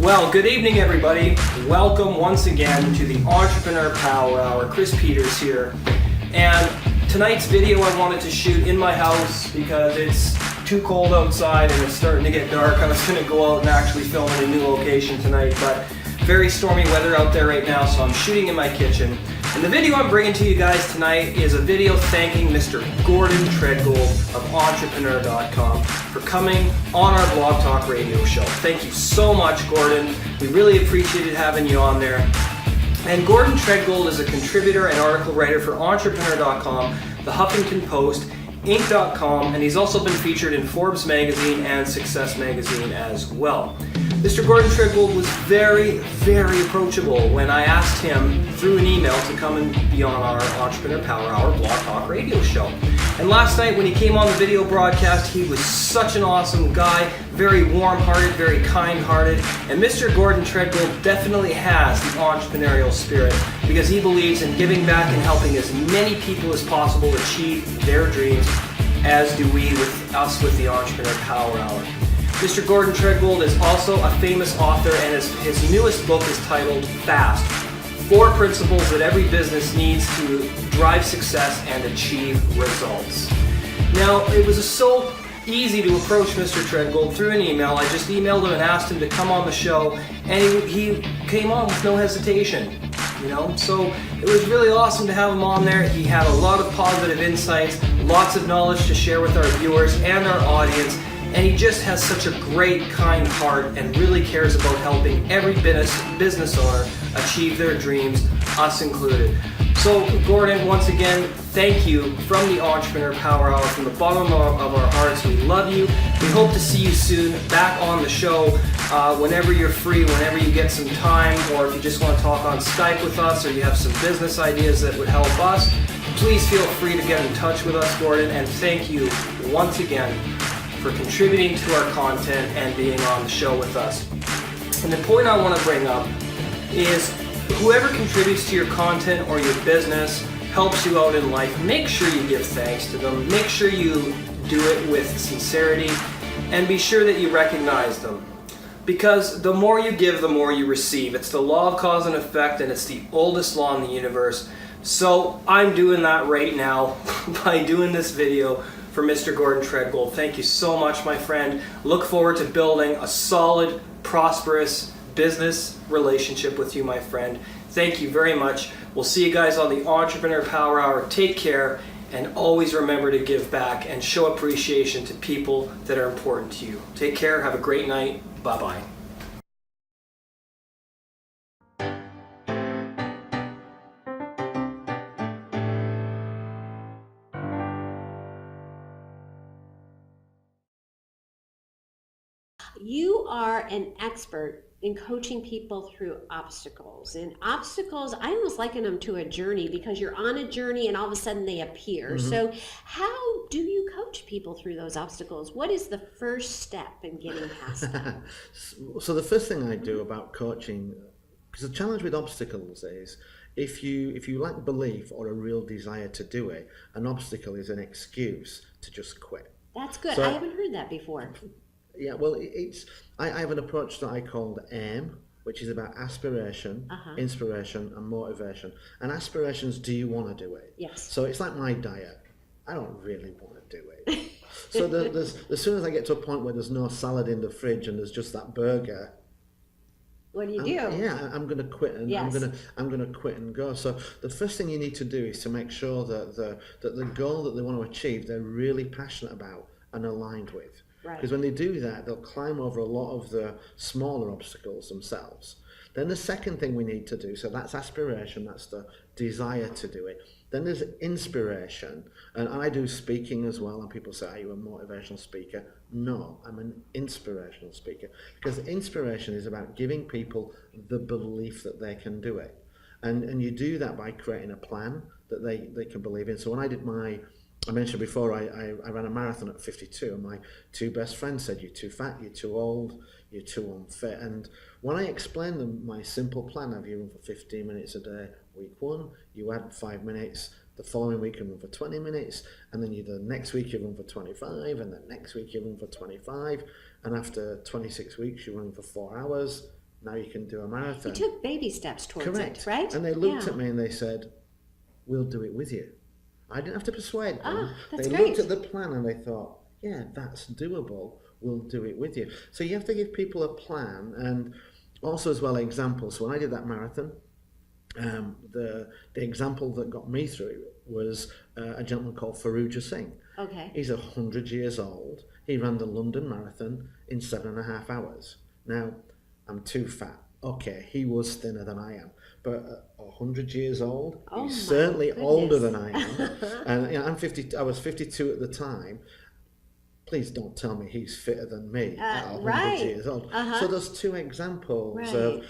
Well, good evening, everybody. Welcome once again to the Entrepreneur Power Hour. Chris Peters here. And tonight's video I wanted to shoot in my house because it's too cold outside and it's starting to get dark. I was going to go out and actually film in a new location tonight, but very stormy weather out there right now, so I'm shooting in my kitchen. And the video I'm bringing to you guys tonight is a video thanking Mr. Gordon Tredgold of Entrepreneur.com for coming on our Blog Talk radio show. Thank you so much, Gordon. We really appreciated having you on there. And Gordon Tredgold is a contributor and article writer for Entrepreneur.com, the Huffington Post, Inc.com, and he's also been featured in Forbes magazine and Success magazine as well. Mr. Gordon Tredgold was very, very approachable when I asked him through an email to come and be on our Entrepreneur Power Hour Blog Talk radio show. And last night when he came on the video broadcast, he was such an awesome guy, very warm-hearted, very kind-hearted, and Mr. Gordon Tredgold definitely has the entrepreneurial spirit because he believes in giving back and helping as many people as possible achieve their dreams, as do we with us with the Entrepreneur Power Hour. Mr. Gordon Tredgold is also a famous author, and his newest book is titled Fast: 4 Principles that Every Business Needs to Drive Success and Achieve Results. Now, it was so easy to approach Mr. Tredgold through an email. I just emailed him and asked him to come on the show, and he came on with no hesitation. So it was really awesome to have him on there. He had a lot of positive insights, lots of knowledge to share with our viewers and our audience. And he just has such a great, kind heart and really cares about helping every business owner achieve their dreams, us included. So, Gordon, once again, thank you from the Entrepreneur Power Hour, from the bottom of our hearts. We love you. We hope to see you soon back on the show whenever you're free, whenever you get some time, or if you just want to talk on Skype with us, or you have some business ideas that would help us. Please feel free to get in touch with us, Gordon, and thank you once again for contributing to our content and being on the show with us. And the point I want to bring up is whoever contributes to your content or your business helps you out in life, make sure you give thanks to them. Make sure you do it with sincerity and be sure that you recognize them. Because the more you give, the more you receive. It's the law of cause and effect, and it's the oldest law in the universe. So I'm doing that right now by doing this video for Mr. Gordon Tredgold. Thank you so much, my friend. Look forward to building a solid, prosperous business relationship with you, my friend. Thank you very much. We'll see you guys on the Entrepreneur Power Hour. Take care, and always remember to give back and show appreciation to people that are important to you. Take care. Have a great night. Bye-bye. You are an expert in coaching people through obstacles. And obstacles, I almost liken them to a journey because you're on a journey and all of a sudden they appear. Mm-hmm. So how do you coach people through those obstacles? What is the first step in getting past them? So the first thing I do about coaching, because the challenge with obstacles is if you lack belief or a real desire to do it, an obstacle is an excuse to just quit. That's good. So, I haven't heard that before. Yeah, well, I have an approach that I call AIM, which is about aspiration, inspiration, and motivation. And aspirations, do you want to do it? Yes. So it's like my diet. I don't really want to do it. So as soon as I get to a point where there's no salad in the fridge and there's just that burger, what do? Yeah, I'm going to quit, and yes. I'm going to quit and go. So the first thing you need to do is to make sure that the goal that they want to achieve, they're really passionate about and aligned with. Because when they do that, they'll climb over a lot of the smaller obstacles themselves. Then the second thing we need to do, so that's aspiration, that's the desire to do it. Then there's inspiration, and I do speaking as well, and people say, are you a motivational speaker? No, I'm an inspirational speaker, because inspiration is about giving people the belief that they can do it. And you do that by creating a plan that they can believe in. So when I mentioned before, I ran a marathon at 52, and my 2 best friends said, you're too fat, you're too old, you're too unfit. And when I explained them my simple plan of you run for 15 minutes a day, week 1, you add 5 minutes, the following week you run for 20 minutes, and then the next week you run for 25, and the next week you run for 25, and after 26 weeks you run for 4 hours, now you can do a marathon. You took baby steps towards Correct. it, right? And they looked at me and they said, we'll do it with you. I didn't have to persuade them. That's They great. looked at the plan and they thought, yeah, that's doable. We'll do it with you. So you have to give people a plan, and also as well examples. So when I did that marathon, the example that got me through was a gentleman called Faruja Singh. Okay. He's 100 years old. He ran the London Marathon in 7.5 hours. Now, I'm too fat. Okay, he was thinner than I am, but 100 years old, he's certainly older than I am. And I'm 50. I was 52 at the time. Please don't tell me he's fitter than me at 100 years old. So there's two examples of,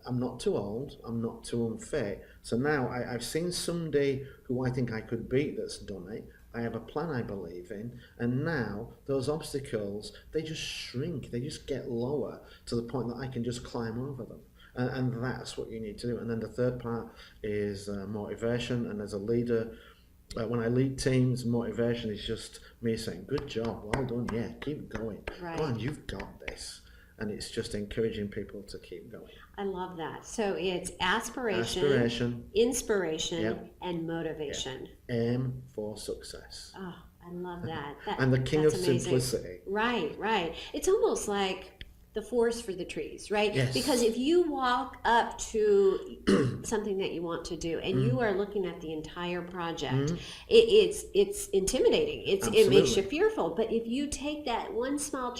I'm not too old, I'm not too unfit. So now I've seen somebody who I think I could beat that's done it. I have a plan I believe in, and now those obstacles, they just shrink, they just get lower to the point that I can just climb over them. And that's what you need to do. And then the third part is motivation, and as a leader, when I lead teams, motivation is just me saying, good job, well done, yeah, keep going. Go on, you've got this. And it's just encouraging people to keep going. I love that. So it's aspiration, inspiration, and motivation. Yeah. Aim for success. Oh, I love that. And the king of amazing. simplicity. Right. It's almost like the forest for the trees, right? Yes. Because if you walk up to something that you want to do and you are looking at the entire project, it's intimidating. It makes you fearful. But if you take that one small